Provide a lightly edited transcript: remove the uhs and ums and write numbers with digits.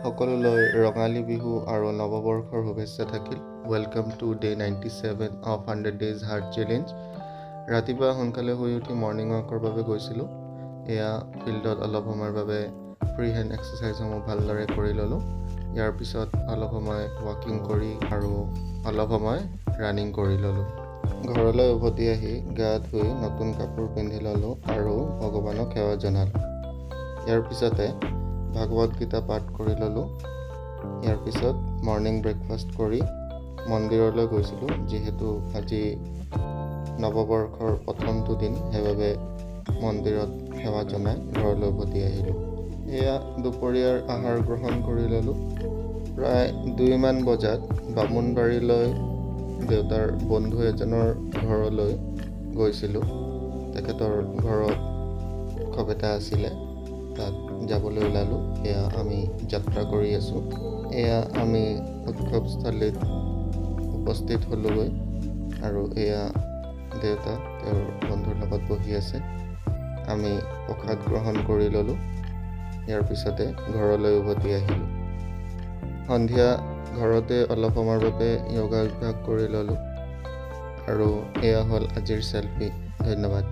সকলোলৈ ৰঙালী বিহু আৰু নৱবৰ্ষৰ শুভেচ্ছা থাকিল। Welcome to day 97 of 100 days heart challenge. ৰাতিপুৱা সোনকালে শুই উঠি মৰ্ণিং ৱাকৰ বাবে গৈছিলোঁ। এয়া ফিল্ডত অলপ সময়ৰ বাবে ফ্ৰী হেণ্ড এক্সাৰচাইজসমূহ ভালদৰে কৰি ল'লোঁ। ইয়াৰ পিছত অলপ সময় ৱাকিং কৰি আৰু অলপ সময় ৰানিং কৰি ল'লোঁ। ঘৰলৈ উভতি আহি গা ধুই নতুন কাপোৰ পিন্ধি ল'লোঁ আৰু ভগৱানক সেৱা জনালোঁ। ইয়াৰ পিছতে ভাগৱত গীতা পাঠ কৰি ল'লোঁ। ইয়াৰ পিছত মৰ্ণিং ব্ৰেকফাষ্ট কৰি মন্দিৰলৈ গৈছিলোঁ, যিহেতু আজি নৱবৰ্ষৰ প্ৰথমটো দিন, সেইবাবে মন্দিৰত সেৱা জনাই ঘৰলৈ উভতি আহিলোঁ। এয়া দুপৰীয়াৰ আহাৰ গ্ৰহণ কৰি ল'লোঁ। প্ৰায় 2মান বজাত বামুণবাৰীলৈ দেউতাৰ বন্ধু এজনৰ ঘৰলৈ গৈছিলোঁ। তেখেতৰ ঘৰত উৎসৱ এটা আছিলে, তাত যাবলৈ ওলালোঁ। এয়া আমি যাত্ৰা কৰি আছোঁ। এয়া আমি উৎসৱস্থলীত উপস্থিত হ'লোগৈ আৰু এয়া দেউতা তেওঁৰ বন্ধুৰ লগত বহি আছে। আমি প্ৰসাদ গ্ৰহণ কৰি ল'লোঁ। ইয়াৰ পিছতে ঘৰলৈ উভতি আহিলোঁ। সন্ধিয়া ঘৰতে অলপ সময়ৰ বাবে য়োগা অভ্যাস কৰি ল'লোঁ আৰু এয়া হ'ল আজিৰ চেল্ফি। ধন্যবাদ।